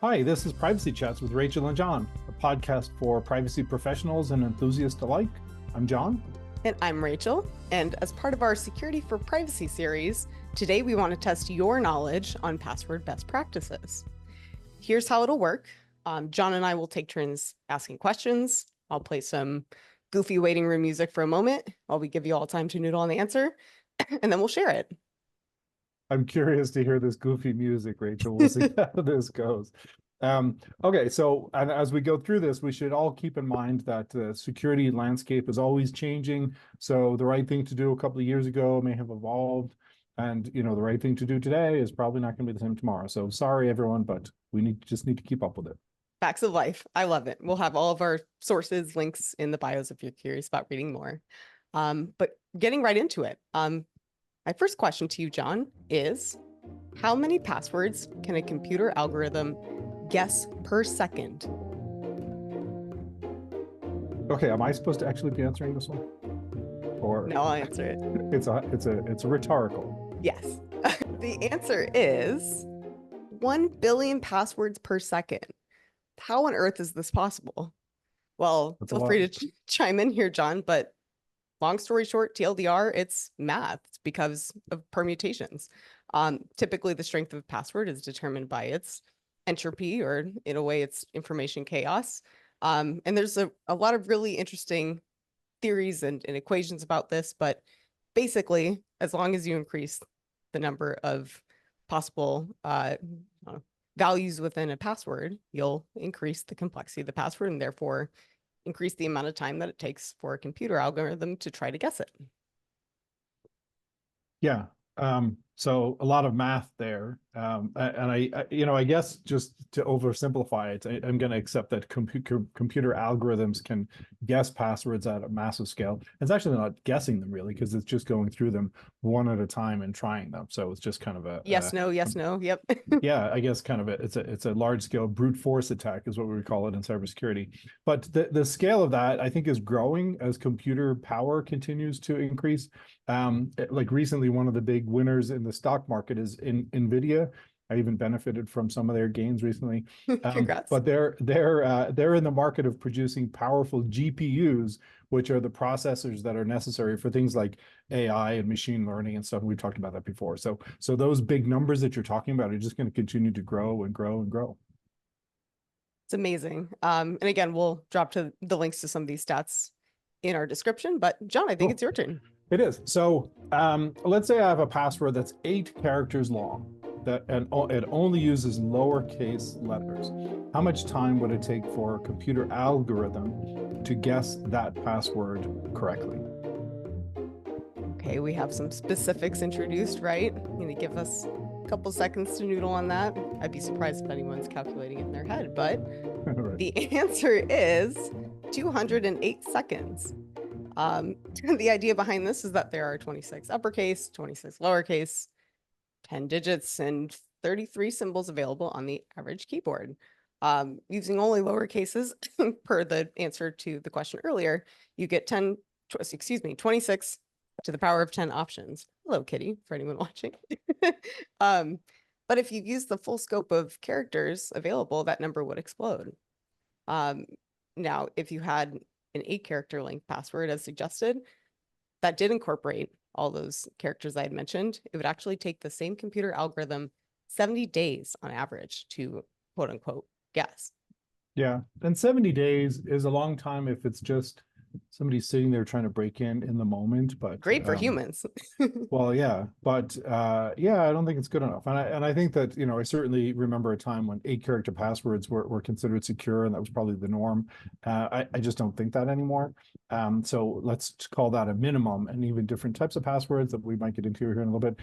Hi, this is Privacy Chats with Rachel and John, a podcast for privacy professionals and enthusiasts alike. I'm John. And I'm Rachel. And as part of our Security for Privacy series, today we want to test your knowledge on password best practices. Here's how it'll work. John and I will take turns asking questions. I'll play some goofy waiting room music for a moment while we give you all time to noodle on the answer, and then we'll share it. I'm curious to hear this goofy music, Rachel. We'll see how this goes. Okay, so and as we go through this, we should all keep in mind that the security landscape is always changing. So the right thing to do a couple of years ago may have evolved, and the right thing to do today is probably not going to be the same tomorrow. So sorry, everyone, but we just need to keep up with it. Facts of life. I love it. We'll have all of our sources, links in the bios if you're curious about reading more. But getting right into it. My first question to you, John, is how many passwords can a computer algorithm guess per second? Okay, am I supposed to actually be answering this one? Or no, I'll answer it. It's a rhetorical. Yes. The answer is 1 billion passwords per second. How on earth is this possible? Well, feel free to chime in here, John, but long story short, TLDR, it's math. It's because of permutations. Typically, the strength of a password is determined by its entropy, or in a way, it's information chaos. And there's a lot of really interesting theories and equations about this, but basically, as long as you increase the number of possible values within a password, you'll increase the complexity of the password and therefore increase the amount of time that it takes for a computer algorithm to try to guess it. Yeah. So a lot of math there. And I guess just to oversimplify it, I'm going to accept that computer algorithms can guess passwords at a massive scale. It's actually not guessing them really, because it's just going through them one at a time and trying them. So it's just kind of a yes, no. Yep. Yeah, I guess kind of it's a large scale brute force attack is what we would call it in cybersecurity. But the scale of that, I think, is growing as computer power continues to increase. Like recently, one of the big winners in the stock market is in NVIDIA. I even benefited from some of their gains recently. Congrats. But they're in the market of producing powerful GPUs, which are the processors that are necessary for things like AI and machine learning and stuff. We've talked about that before. So those big numbers that you're talking about are just going to continue to grow and grow and grow. It's amazing. And again, we'll drop to the links to some of these stats in our description. But John, I think it's your turn. It is. So let's say I have a password that's 8 characters long, and it only uses lowercase letters. How much time would it take for a computer algorithm to guess that password correctly? Okay, we have some specifics introduced, right? You're going to give us a couple seconds to noodle on that. I'd be surprised if anyone's calculating it in their head, but right. The answer is 208 seconds. The idea behind this is that there are 26 uppercase, 26 lowercase, 10 digits, and 33 symbols available on the average keyboard. Using only lowercases, per the answer to the question earlier, you get 26 to the power of 10 options. Hello, Kitty, for anyone watching. But if you use the full scope of characters available, that number would explode. Now, if you had an 8-character length password as suggested, that did incorporate all those characters I had mentioned, it would actually take the same computer algorithm 70 days on average to quote unquote guess. Yeah, and 70 days is a long time if it's just somebody sitting there trying to break in the moment, but great for humans. Well, yeah, but yeah, I don't think it's good enough. And I think that, I certainly remember a time when 8-character passwords were considered secure, and that was probably the norm. I just don't think that anymore. So let's call that a minimum, and even different types of passwords that we might get into here in a little bit.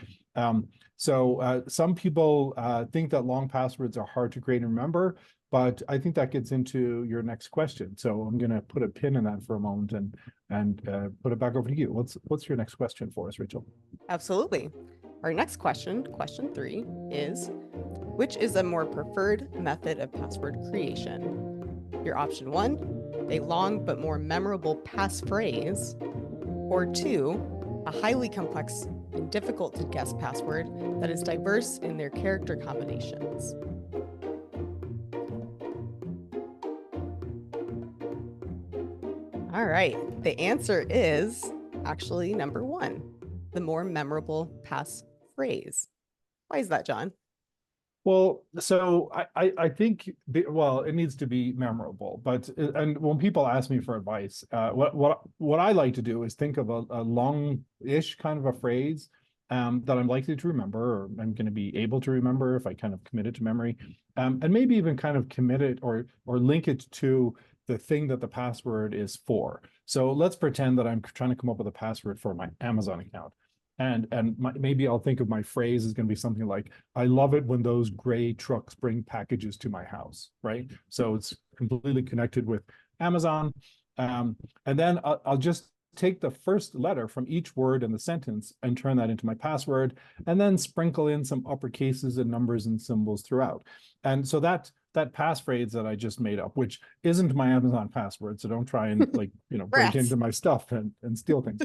So some people think that long passwords are hard to create and remember, but I think that gets into your next question. So I'm going to put a pin in that for a moment and put it back over to you. What's your next question for us, Rachel? Absolutely. Our next question, question 3, is which is a more preferred method of password creation? Your option 1, a long but more memorable passphrase, or 2, a highly complex and difficult to guess password that is diverse in their character combinations. right. The answer is actually number one, the more memorable passphrase. Why is that, John? Well, so I think well, it needs to be memorable. But and when people ask me for advice, what I like to do is think of a long-ish kind of a phrase that I'm likely to remember, or I'm going to be able to remember if I kind of commit it to memory, and maybe even kind of commit it or link it to the thing that the password is for. So let's pretend that I'm trying to come up with a password for my Amazon account. Maybe I'll think of my phrase is going to be something like, I love it when those gray trucks bring packages to my house, right? So it's completely connected with Amazon. And then I'll just take the first letter from each word in the sentence and turn that into my password, and then sprinkle in some uppercases and numbers and symbols throughout. And so that passphrase that I just made up, which isn't my Amazon password, so don't try and break Rats. into my stuff and steal things.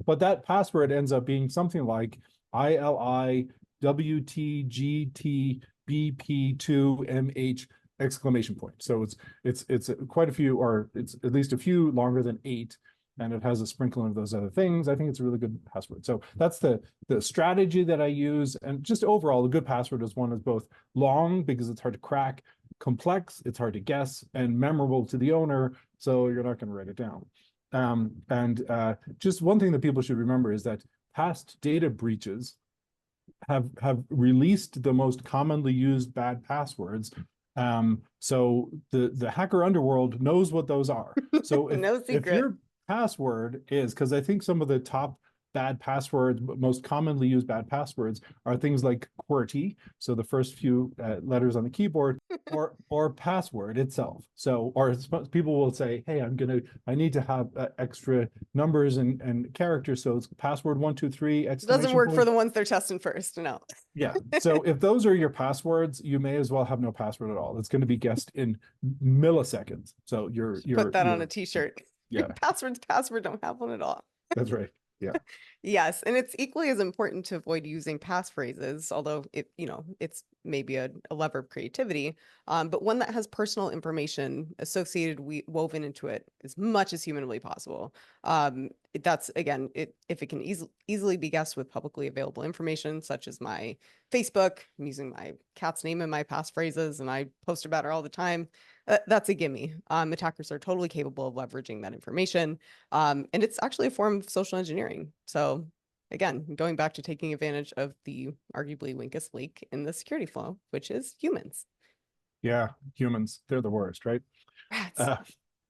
But that password ends up being something like ILIWTGTBP2MH exclamation point. So it's quite a few, or it's at least a few longer than 8, and it has a sprinkling of those other things. I think it's a really good password. So that's the strategy that I use. And just overall, a good password is one that's both long because it's hard to crack, complex, it's hard to guess, and memorable to the owner, so you're not going to write it down. Just one thing that people should remember is that past data breaches have released the most commonly used bad passwords. So the hacker underworld knows what those are. So No if secret. your password is, because I think some of the top bad passwords, most commonly used bad passwords, are things like QWERTY, so the first few letters on the keyboard, or password itself. So, or people will say, hey, I need to have extra numbers and characters, so it's password 123 Doesn't exclamation work for point. the ones they're testing first. No. Yeah. So if those are your passwords, you may as well have no password at all. It's going to be guessed in milliseconds. So Put that on a t-shirt. Yeah, Password's password, don't have one at all. that's right. Yeah. Yes, and it's equally as important to avoid using passphrases, although it's maybe a lever of creativity, but one that has personal information associated, woven into it as much as humanly possible. That's again, if it can easily be guessed with publicly available information, such as my Facebook. I'm using my cat's name in my passphrases, and I post about her all the time. That's a gimme. Attackers are totally capable of leveraging that information. And it's actually a form of social engineering. So again, going back to taking advantage of the arguably weakest link in the security flow, which is humans. Yeah, humans, they're the worst, right? Rats. Okay,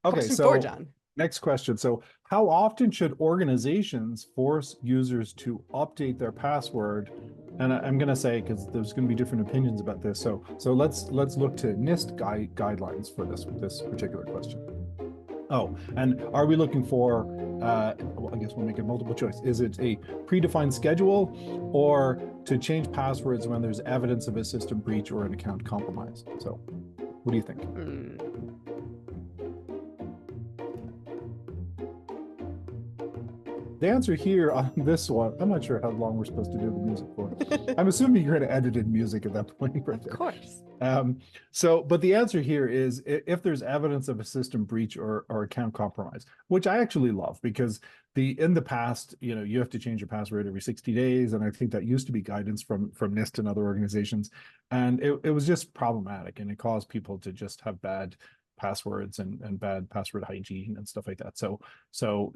Question 4, so John. next question. So how often should organizations force users to update their password? And I'm going to say, because there's going to be different opinions about this. So let's look to NIST guidelines for this particular question. Oh, and are we looking for, well, I guess we'll make it multiple choice. Is it a predefined schedule, or to change passwords when there's evidence of a system breach or an account compromise? So what do you think? The answer here on this one, I'm not sure how long we're supposed to do the music for. I'm assuming you're going to edit in music at that point. Right there. Of course. But the answer here is if there's evidence of a system breach or account compromise, which I actually love, because in the past, you have to change your password every 60 days. And I think that used to be guidance from NIST and other organizations. And it was just problematic, and it caused people to just have bad passwords and bad password hygiene and stuff like that. So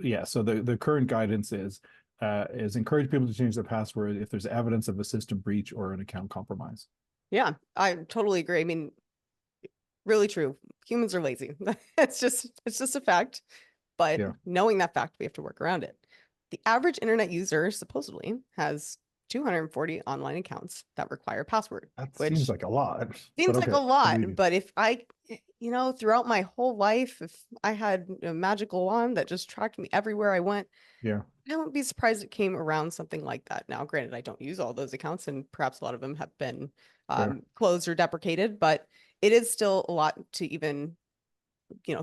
the current guidance is encourage people to change their password if there's evidence of a system breach or an account compromise. Yeah, I totally agree. I mean, really true. Humans are lazy. It's just a fact. But knowing that fact, we have to work around it. The average internet user supposedly has 240 online accounts that require a password. That seems like a lot. Seems like a lot, but if I, throughout my whole life, if I had a magical wand that just tracked me everywhere I went, yeah, I wouldn't be surprised it came around something like that. Now, granted, I don't use all those accounts, and perhaps a lot of them have been closed or deprecated, but it is still a lot to even,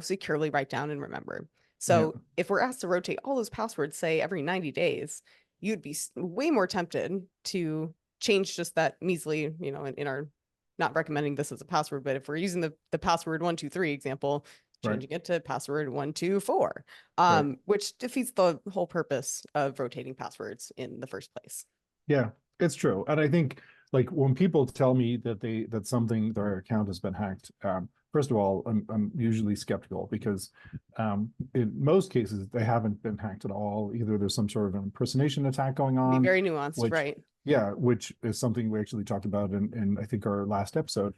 securely write down and remember. So if we're asked to rotate all those passwords, say every 90 days, you'd be way more tempted to change just that measly, in our, not recommending this as a password, but if we're using the password 123 example, Right. changing it to password 124, Right. which defeats the whole purpose of rotating passwords in the first place. Yeah, it's true. And I think like when people tell me that their account has been hacked, first of all, I'm usually skeptical because in most cases they haven't been hacked at all. Either there's some sort of an impersonation attack going Be on, very nuanced, which right? yeah, which is something we actually talked about in I think our last episode.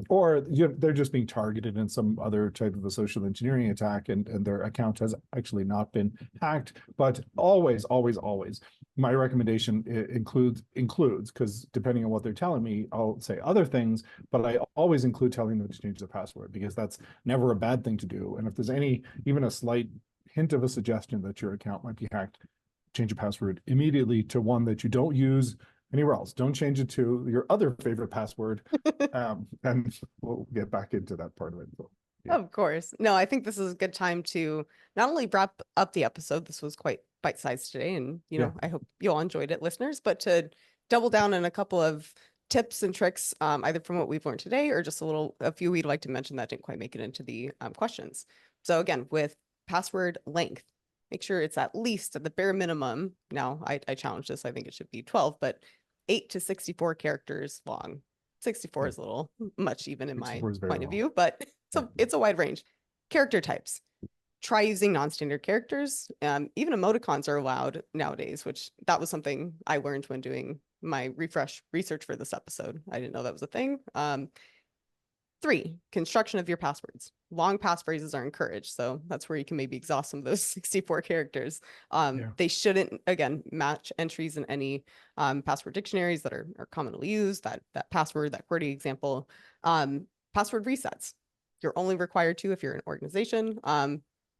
Or they're just being targeted in some other type of a social engineering attack, and their account has actually not been hacked. But always, always, always, my recommendation includes because depending on what they're telling me, I'll say other things, but I always include telling them to change the password because that's never a bad thing to do. And if there's even a slight hint of a suggestion that your account might be hacked, change your password immediately to one that you don't use anywhere else. Don't change it to your other favorite password. And we'll get back into that part of it. So, yeah. Of course. No, I think this is a good time to not only wrap up the episode, this was quite bite-sized today, and Yeah. I hope you all enjoyed it, listeners, but to double down on a couple of tips and tricks, either from what we've learned today or just a few we'd like to mention that didn't quite make it into the questions. So again, with password length, make sure it's at least at the bare minimum. Now, I challenge this. I think it should be 12, but 8 to 64 characters long. 64 is a little much even in my point of view, but it's a wide range. Character types. Try using non-standard characters. Even emoticons are allowed nowadays, which that was something I learned when doing my refresh research for this episode. I didn't know that was a thing. 3, construction of your passwords. Long passphrases are encouraged, so that's where you can maybe exhaust some of those 64 characters. They shouldn't, again, match entries in any password dictionaries that are commonly used, that password, that QWERTY example. Password resets. You're only required to if you're an organization.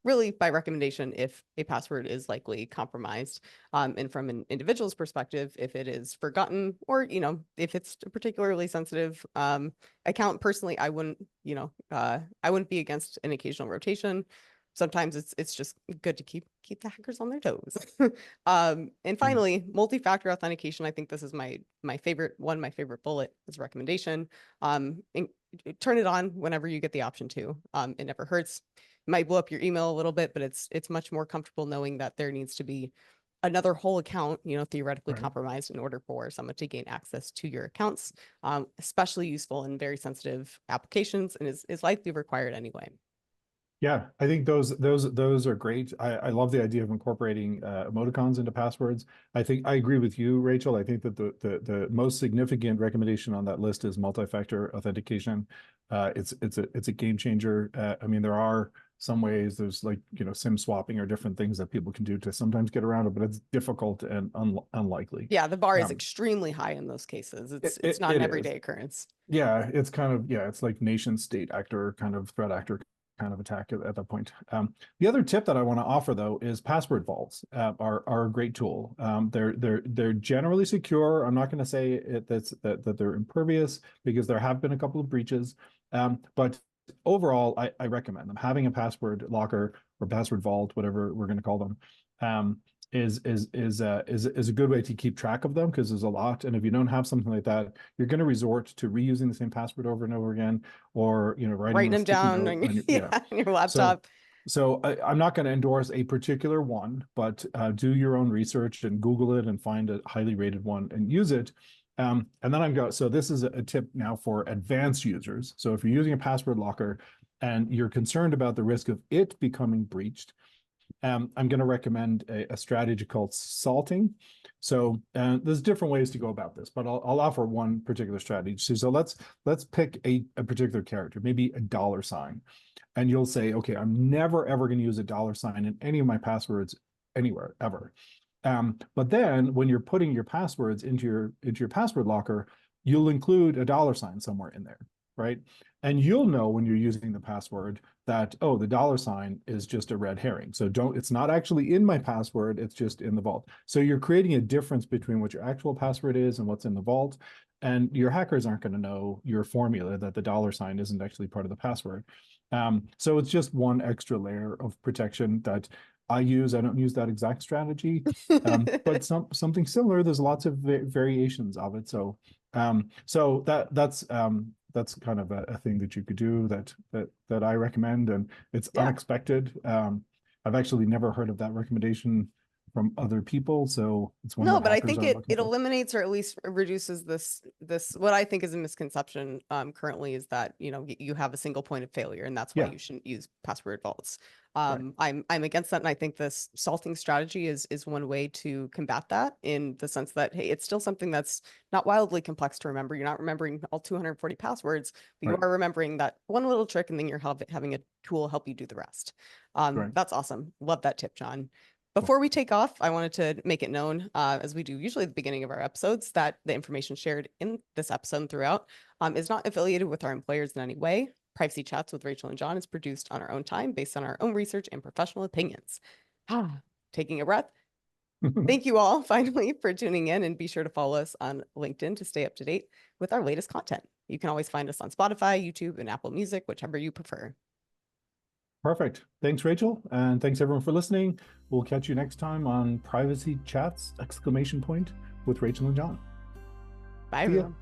Really by recommendation if a password is likely compromised. And from an individual's perspective, if it is forgotten or, if it's a particularly sensitive account, personally, I wouldn't be against an occasional rotation. Sometimes it's just good to keep the hackers on their toes. And finally, multi-factor authentication. I think this is my favorite bullet as a recommendation. Turn it on whenever you get the option to. It never hurts. It might blow up your email a little bit, but it's much more comfortable knowing that there needs to be another whole account, theoretically compromised in order for someone to gain access to your accounts. Especially useful in very sensitive applications and is likely required anyway. Yeah, I think those are great. I love the idea of incorporating emoticons into passwords. I think I agree with you, Rachel. I think that the most significant recommendation on that list is multi-factor authentication. It's a game changer. I mean, there are some ways. There's like SIM swapping or different things that people can do to sometimes get around it, but it's difficult and unlikely. Yeah, the bar is extremely high in those cases. It's not an everyday occurrence. Yeah, it's kind of it's like nation state actor kind of threat actor kind of attack at that point. The other tip that I want to offer though is password vaults are a great tool. They're generally secure. I'm not going to say that they're impervious because there have been a couple of breaches, but overall I recommend them. Having a password locker or password vault, whatever we're going to call them, is a good way to keep track of them because there's a lot. And if you don't have something like that, you're going to resort to reusing the same password over and over again, or writing them down on your laptop. So I'm not going to endorse a particular one, but do your own research and Google it and find a highly rated one and use it. And then so this is a tip now for advanced users. So if you're using a password locker and you're concerned about the risk of it becoming breached, I'm going to recommend a strategy called salting. So there's different ways to go about this, but I'll offer one particular strategy. So let's pick a particular character, maybe a $sign, and you'll say, okay, I'm never ever going to use a $sign in any of my passwords anywhere ever. But then when you're putting your passwords into your password locker, you'll include a $sign somewhere in there, right? And you'll know when you're using the password that, oh, the $sign is just a red herring. So it's not actually in my password, it's just in the vault. So you're creating a difference between what your actual password is and what's in the vault. And your hackers aren't going to know your formula that the $sign isn't actually part of the password. So it's just one extra layer of protection that I use. I don't use that exact strategy, but something similar. There's lots of variations of it. So So that's kind of a thing that you could do that I recommend, and it's Yeah. unexpected. I've actually never heard of that recommendation from other people, so it's one No, that but I hackers think are looking it for. eliminates or at least reduces this what I think is a misconception currently is that you have a single point of failure and that's why Yeah, you shouldn't use password vaults. right, I'm against that, and I think this salting strategy is one way to combat that, in the sense that, hey, it's still something that's not wildly complex to remember. You're not remembering all 240 passwords, but you right, are remembering that one little trick, and then you're having a tool help you do the rest. right. That's awesome. Love that tip, John. Cool. Before we take off, I wanted to make it known, as we do usually at the beginning of our episodes, that the information shared in this episode and throughout is not affiliated with our employers in any way. Privacy Chats with Rachel and John is produced on our own time based on our own research and professional opinions. Taking a breath. Thank you all finally for tuning in, and be sure to follow us on LinkedIn to stay up to date with our latest content. You can always find us on Spotify, YouTube, and Apple Music, whichever you prefer. Perfect. Thanks, Rachel, and thanks everyone for listening. We'll catch you next time on Privacy Chats! With Rachel and John. Bye, See ya. everyone.